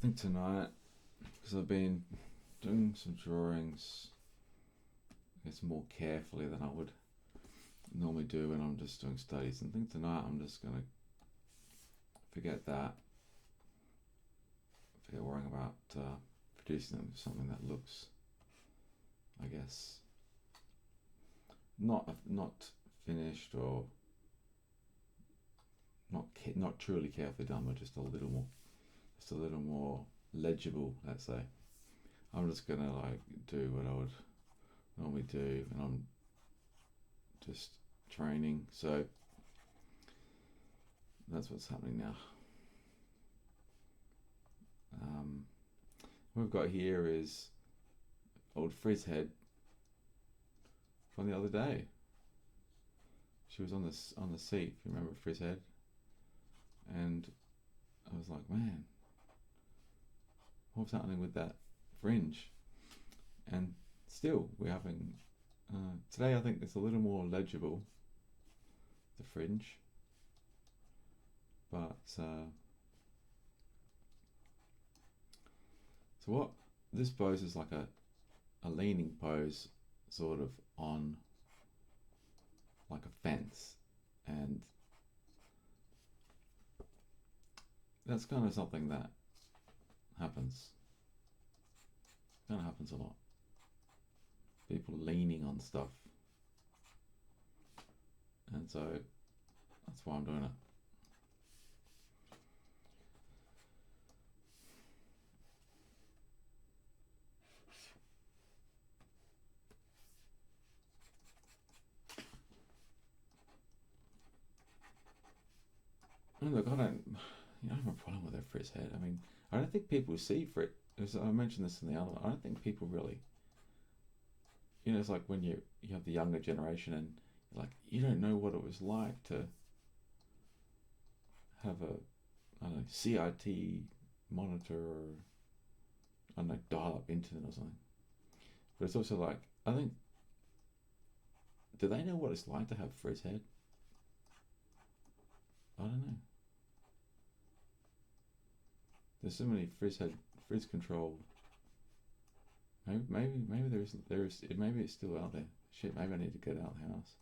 think tonight, because I've been doing some drawings, I guess more carefully than I would normally do when I'm just doing studies. And I think tonight I'm just gonna forget that, forget worrying about producing something that looks, I guess, not finished or not truly carefully done, but just a little more legible. Let's say I'm just gonna like do what I would normally do, and I'm just training. So that's what's happening now. What we've got here is old Frizzhead from the other day. She was on the seat, if you remember Frizzhead, and I was like, man, what's happening with that fringe? And still, we're having today. I think it's a little more legible, the fringe, but so what this pose is like a leaning pose, sort of on like a fence, and that's kind of something that happens. Kind of happens a lot. People leaning on stuff, and so that's why I'm doing it. And look, I don't have a problem with a frizz head. I mean, I don't think people see frizz. As I mentioned this in the other one, I don't think people really. It's like when you have the younger generation, and like you don't know what it was like to have a, I don't know, CRT monitor, or I don't know, dial-up internet or something. But it's also like, I think, do they know what it's like to have frizz head? I don't know. There's so many frizz controlled. Maybe maybe it's still out there. Shit, maybe I need to get out of the house.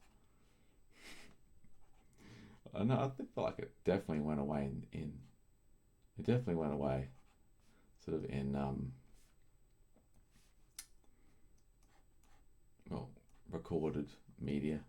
I know. I think like it definitely went away in it definitely went away, sort of in well, recorded media.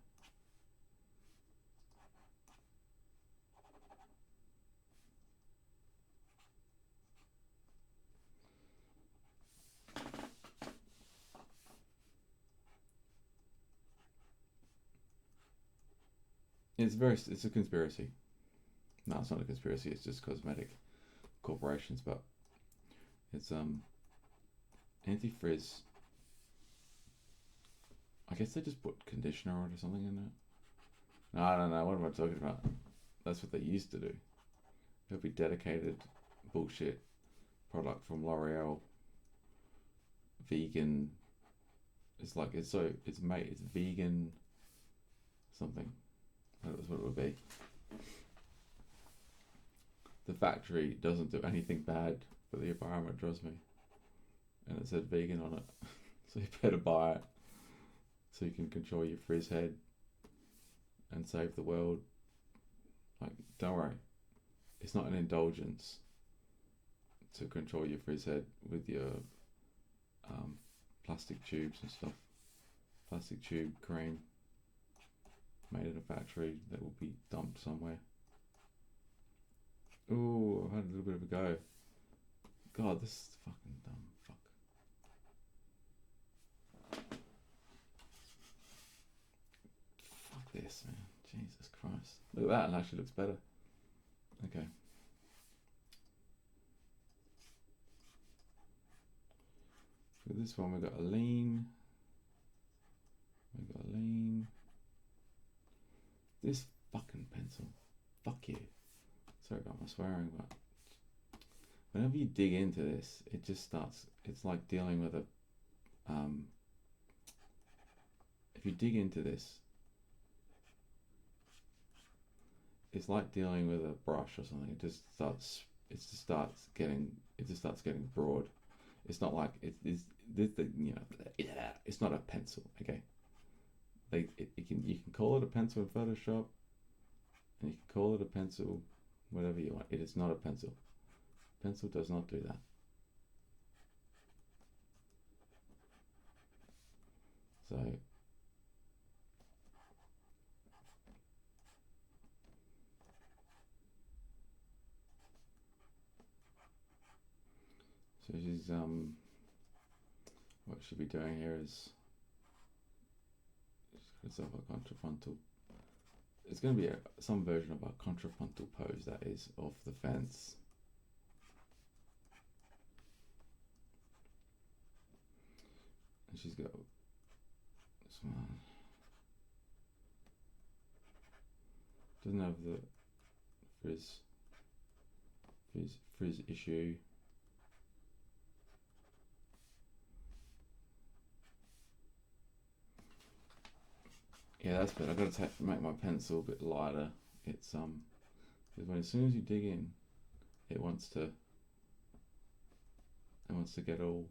It's a conspiracy. No, it's not a conspiracy. It's just cosmetic corporations, but it's anti-frizz. I guess they just put conditioner on or something in it. No, I don't know. What am I talking about? That's what they used to do. There'll be dedicated bullshit product from L'Oreal, vegan. It's like it's vegan something. That was what it would be. The factory doesn't do anything bad, but the environment drives me. And it said vegan on it, so you better buy it so you can control your frizz head and save the world. Like, don't worry, it's not an indulgence to control your frizz head with your um, plastic tubes and stuff. Plastic tube cream made in a factory that will be dumped somewhere. Ooh, I've had a little bit of a go. God, this is fucking dumb. Fuck. Fuck this, man. Jesus Christ. Look at that, it actually looks better. Okay. For this one, we got a lean. This fucking pencil. Fuck you. Sorry about my swearing, but whenever you dig into this, it just starts. It's like dealing with a. If you dig into this, it's like dealing with a brush or something. It just starts it just starts getting broad. It's not like it's not a pencil. Okay, you can call it a pencil in Photoshop, and you can call it a pencil, whatever you want. It is not a pencil. Pencil does not do that. So she's what she'll be doing here is she's got herself a contrapuntal. It's going to be some version of a contrapuntal pose that is off the fence. And she's got this one. Doesn't have the frizz issue. Yeah, that's better. I've got to make my pencil a bit lighter. It's because as soon as you dig in, it wants to get all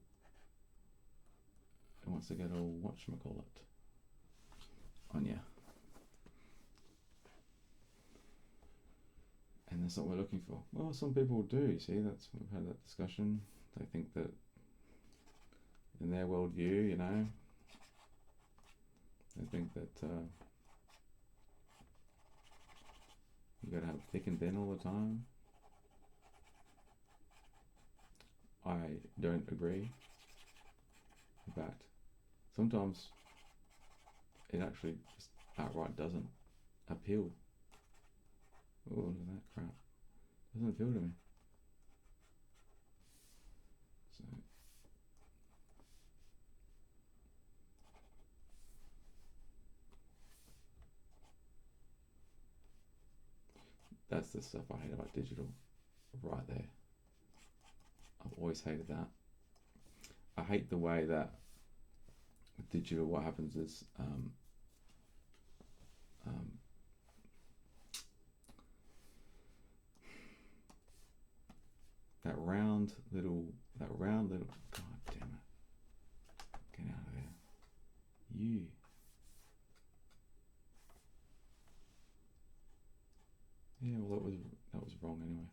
whatchamacallit on you. And that's not what we're looking for. Well, some people do, see, we've had that discussion. They think that in their worldview, they think that you gotta have thick and thin all the time. I don't agree. In fact, sometimes it actually just outright doesn't appeal. Oh, look at that crap. Doesn't appeal to me. So that's the stuff I hate about digital, right there. I've always hated that. I hate the way that with digital, what happens is that round little, God damn it, get out of there, you. Yeah, well, that was wrong anyway.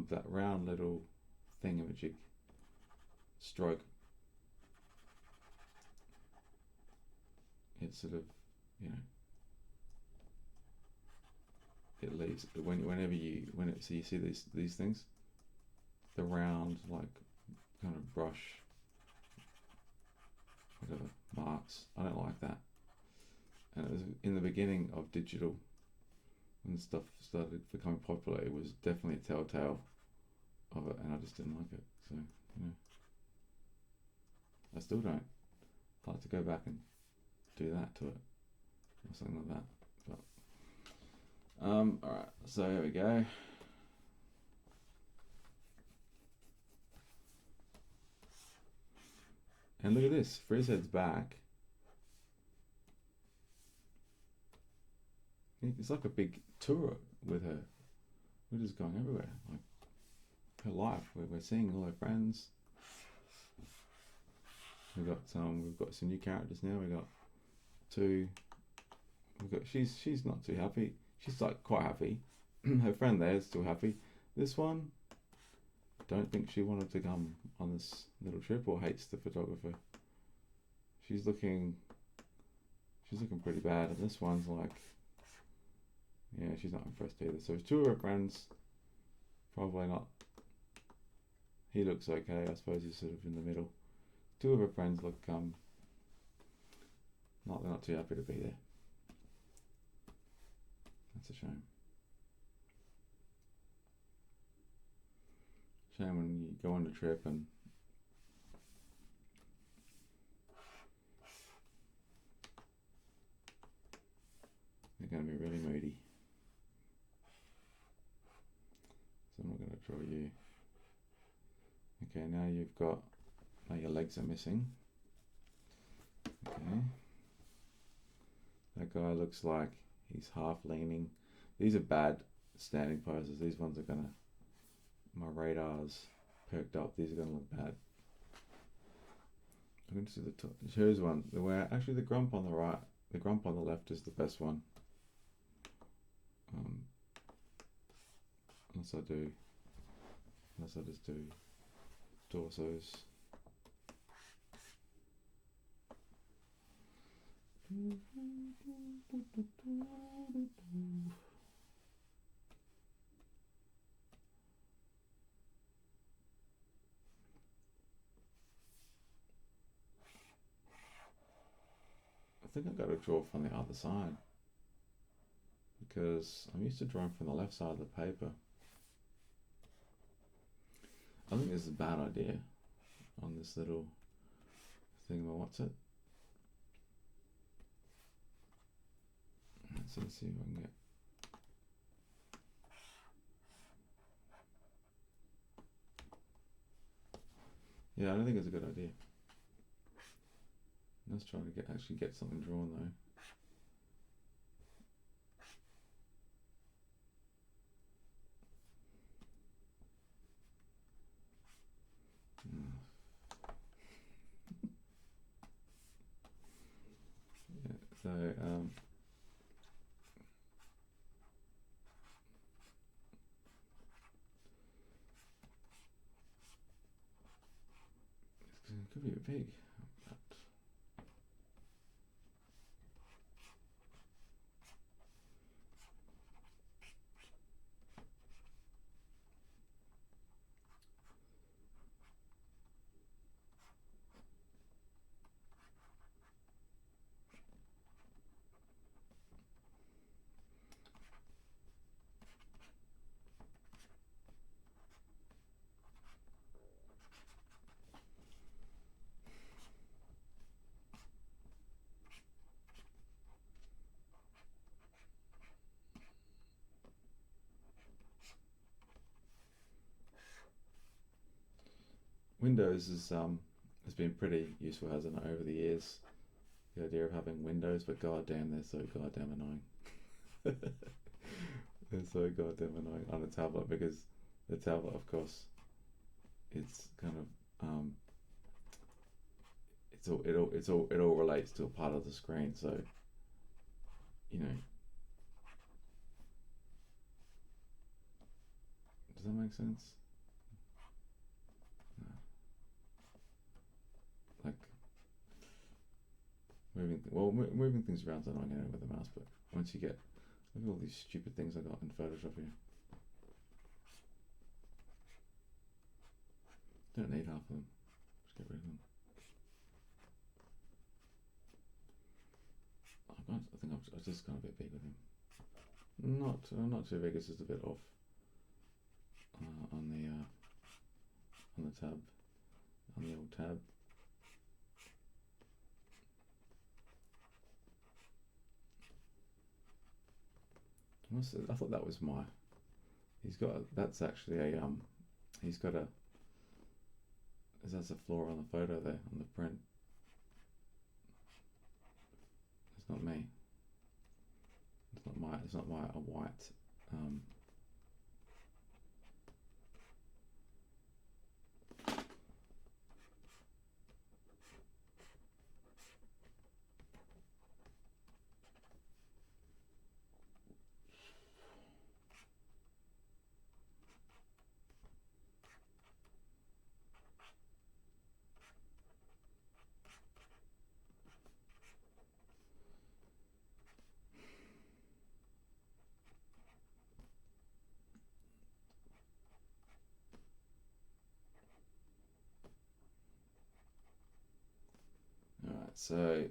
That round little thingamajig stroke. It sort of, it leaves so you see these things, the round like kind of brush, whatever marks. I don't like that. And it was in the beginning of digital. When stuff started becoming popular, it was definitely a telltale of it, and I just didn't like it. So, I still don't. I'd like to go back and do that to it, or something like that. But, alright, so here we go. And look at this, Frizzhead's back. It's like a big tour with her. We're just going everywhere. Like her life. We're seeing all her friends. We've got some new characters now. She's not too happy. She's like quite happy. Her friend there is still happy. This one, don't think she wanted to come on this little trip or hates the photographer. She's looking pretty bad, and this one's like, yeah, she's not impressed either. So two of her friends, probably not. He looks okay. I suppose he's sort of in the middle. Two of her friends look they're not too happy to be there. That's a shame. Shame when you go on a trip and they're going to be really moody. So I'm not going to draw you. Okay, now your legs are missing. Okay. That guy looks like he's half leaning. These are bad standing poses. These ones are gonna my radar's perked up. These are gonna look bad. I'm going to do the top. Here's one. Actually the grump on the right, the grump on the left is the best one. Unless I just do torsos. I think I got to draw from the other side because I'm used to drawing from the left side of the paper. I think this is a bad idea on this little thing. What's it? So let's see if I can get. Yeah, I don't think it's a good idea. Let's try to actually get something drawn though. Yeah, so it could be a big. Windows has been pretty useful, hasn't it, over the years? The idea of having windows, but goddamn, they're so goddamn annoying. They're so goddamn annoying on a tablet because the tablet, of course, it's kind of it all relates to a part of the screen. So, you know, does that make sense? No. Like moving things around is annoying anyway with the mouse, but once you get look at all these stupid things I got in Photoshop here. Don't need half of them. Just get rid of them. I think I've just gone a bit big with him. Not too big. It's just a bit off on the tab, on the old tab. I thought that was my. He's got. That's actually a. He's got a. That's a flaw on the photo there on the print. It's not me. It's not my a white. All right, so.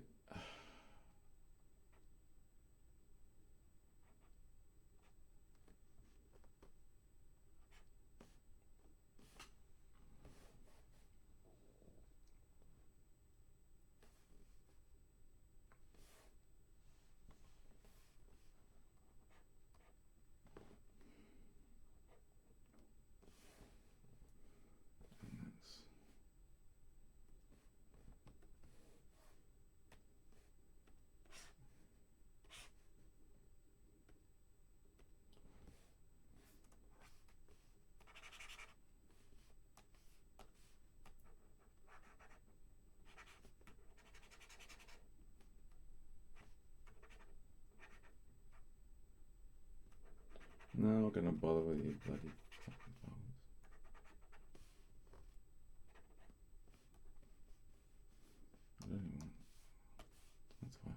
No, I'm not gonna bother with you bloody fucking phones. I don't even want. That's why.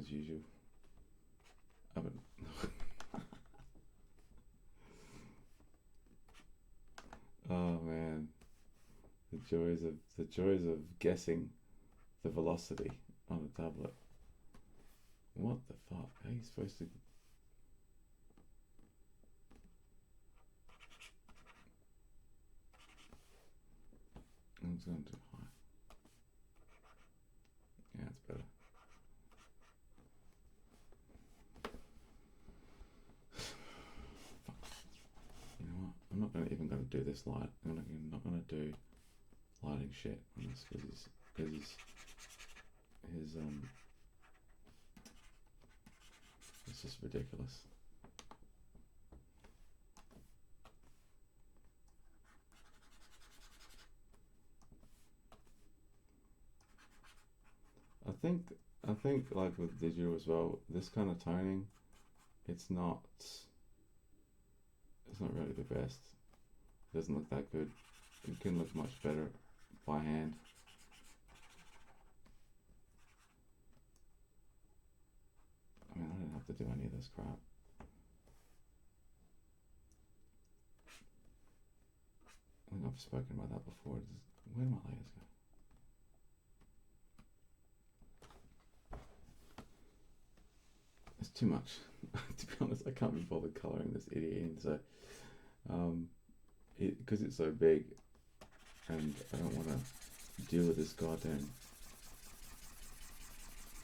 As usual. I haven't. Oh man, the joys of guessing the velocity on a tablet. What the fuck? How are you supposed to? I'm just going to high. Yeah, it's better. Fuck. You know what? I'm not even gonna do this light. I'm not gonna do lighting shit on this because his it's just ridiculous. I think like with digital as well, this kind of toning, it's not really the best. It doesn't look that good. It can look much better by hand. I mean, I didn't have to do any of this crap. I think I've spoken about that before. Where do my layers go? It's too much. To be honest, I can't be bothered colouring this idiot in. So, because it's so big, and I don't want to deal with this goddamn.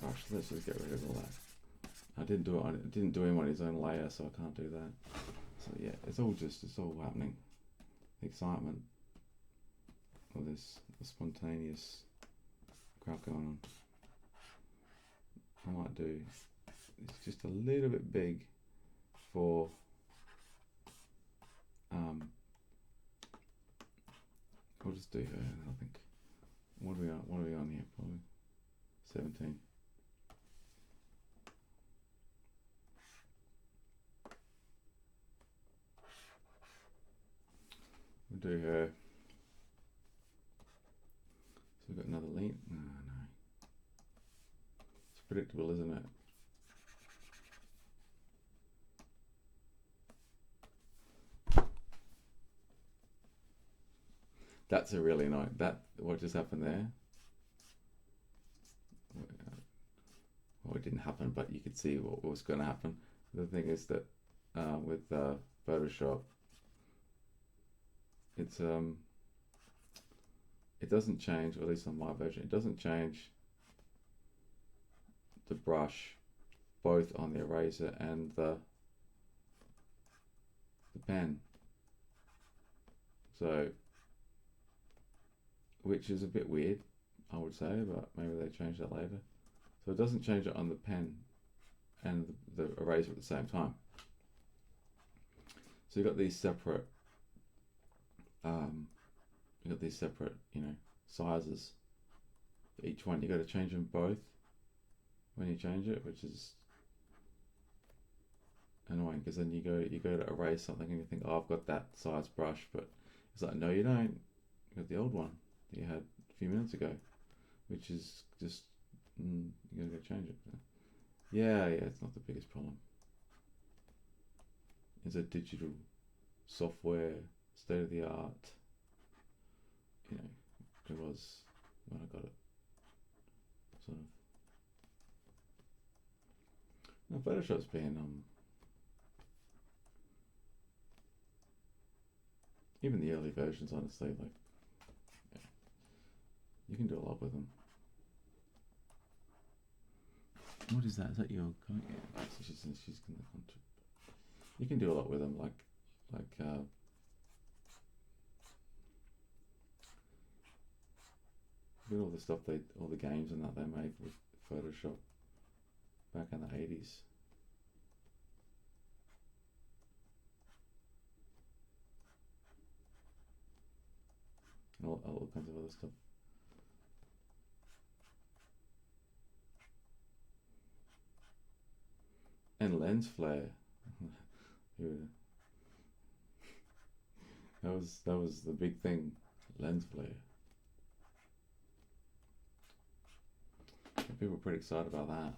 Gosh, let's just get rid of all that. I didn't do him on his own layer, so I can't do that. So yeah, it's all happening. The excitement of this spontaneous crap going on. I might do. It's just a little bit big for I'll just do her. I think. What are we on here? Probably 17. We'll do her. So we've got another lean. No. It's predictable, isn't it? That's a really annoying. What just happened there? Well, it didn't happen, but you could see what was going to happen. The thing is that with Photoshop, it doesn't change, or at least on my version, it doesn't change the brush both on the eraser and the pen. So, which is a bit weird, I would say, but maybe they change that later. So it doesn't change it on the pen and the eraser at the same time. So you've got these separate, sizes for each one. You got to change them both when you change it, which is annoying because then you go to erase something and you think, oh, I've got that size brush, but it's like, no, you don't. You got the old one that you had a few minutes ago, which is just you gotta go change it. Yeah, it's not the biggest problem. It's a digital software, state of the art. It was when I got it. Sort of. No, Photoshop's been even the early versions, honestly, like you can do a lot with them. What is that? Is that your comment? Yeah, she's gonna contribute. You can do a lot with them, like with all the stuff all the games and that they made with Photoshop back in the 80s. And all kinds of other stuff. And lens flare. He would, that was the big thing, lens flare. People were pretty excited about that.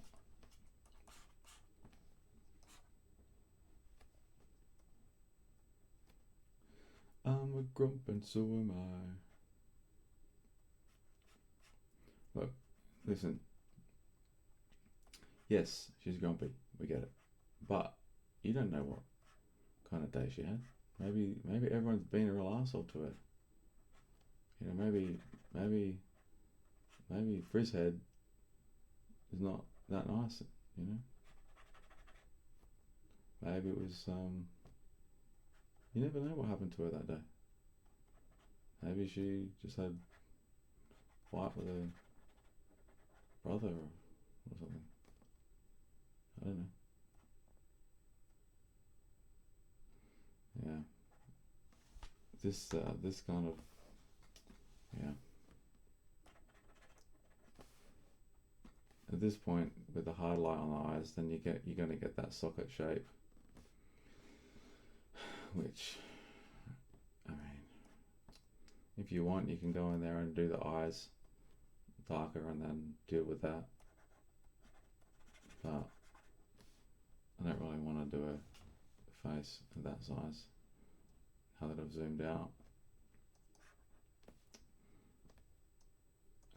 I'm a grump and so am I. Look, listen. Yes, she's grumpy. We get it. But you don't know what kind of day she had. Maybe everyone's been a real arsehole to her. You know, maybe Frizzhead is not that nice, you know. Maybe it was you never know what happened to her that day. Maybe she just had a fight with her brother or something. I don't know. Yeah. This kind of, yeah. At this point, with the highlight on the eyes, then you're gonna get that socket shape, which, I mean, if you want, you can go in there and do the eyes darker and then deal with that. But I don't really want to do a face of that size now that I've zoomed out.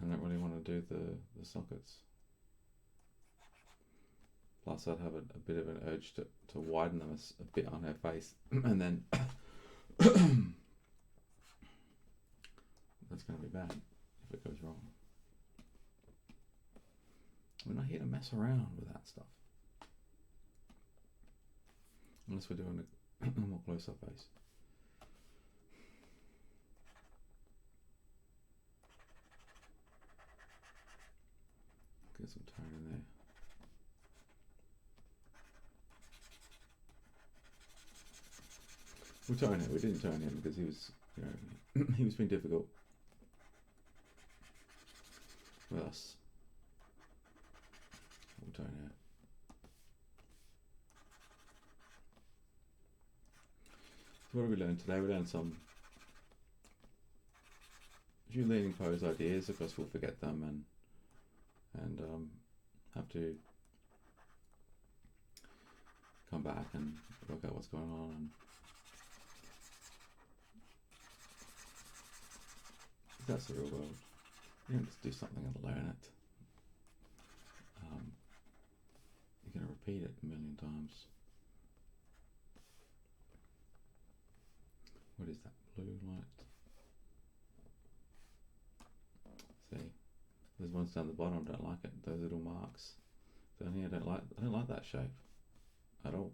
I don't really want to do the sockets. Plus, I'd have a bit of an urge to widen them a bit on her face, and then that's going to be bad if it goes wrong. We're not here to mess around with that stuff. Unless we're doing a more close-up face. Get some tone in there. We'll tone it. We didn't tone him because he was, you know, he was being difficult with us. We'll tone it. So what have we learned today? We learned a few leaning pose ideas. Of course, we'll forget them and have to come back and work out what's going on. And that's the real world. You don't just do something and learn it. You're going to repeat it a million times. What is that blue light? See, there's ones down the bottom. I don't like it. Those little marks down here. I don't like that shape at all.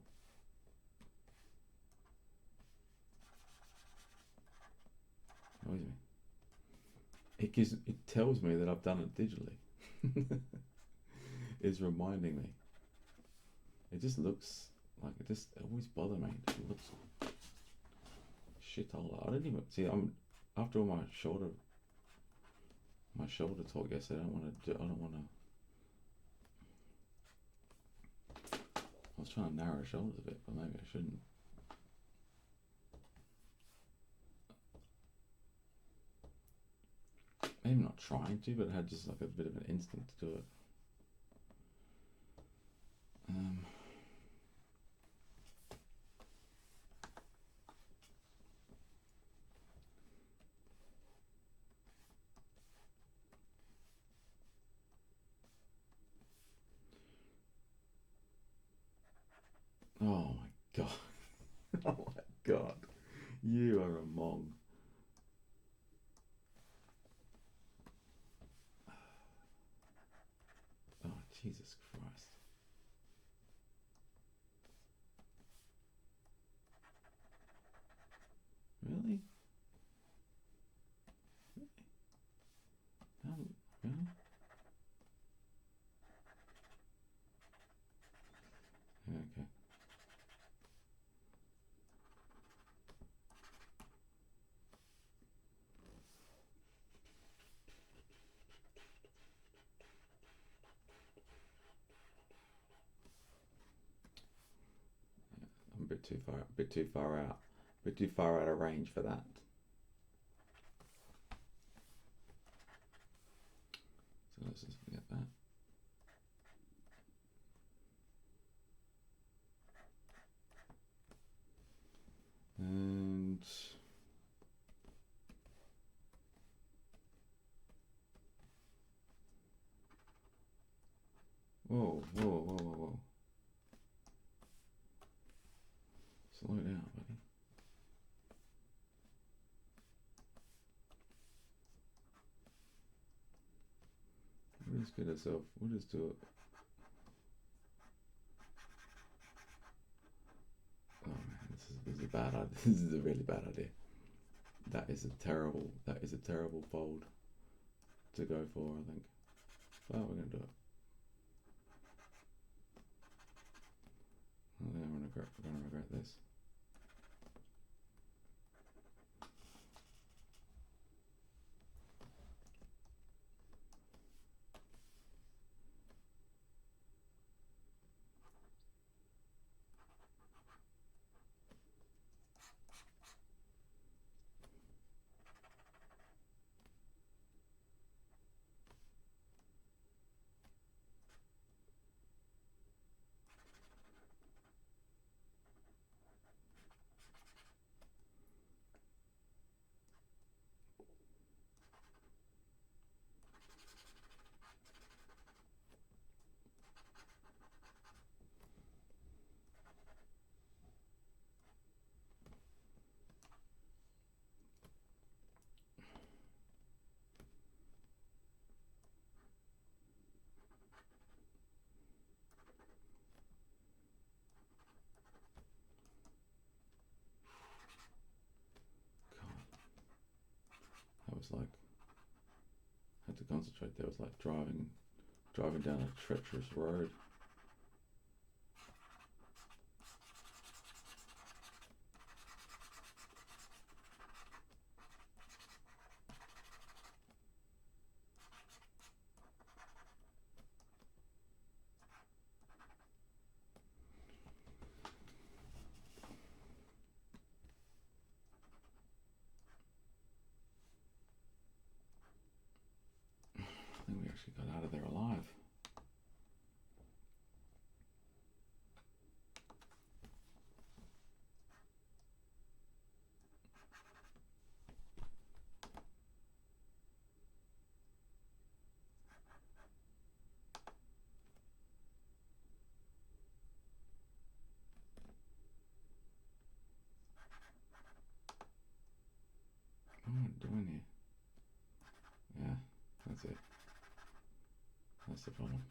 Annoys me. It tells me that I've done it digitally. It's reminding me. It just looks like it always bothers me. It looks shithole. I didn't even see. After all my shoulder talk yesterday. I don't want to. I was trying to narrow her shoulders a bit, but maybe I shouldn't. Maybe not trying to, but I had just like a bit of an instinct to do it. Oh my god. Oh my god. You are a mong. Oh, Jesus Christ. Really? Really? Okay. too far out, a bit too far out of range for that. So let's just forget that. And whoa. Slow down, buddy. We'll just get ourselves. We'll just do it. Oh man, this is a bad idea. This is a really bad idea. That is a terrible fold to go for, I think. But we're gonna do it. I think I'm gonna regret this. That was like, had to concentrate there. It was like driving down a treacherous road. I think we actually got out of there alive. What am I doing here? Yeah, that's it. That's the problem.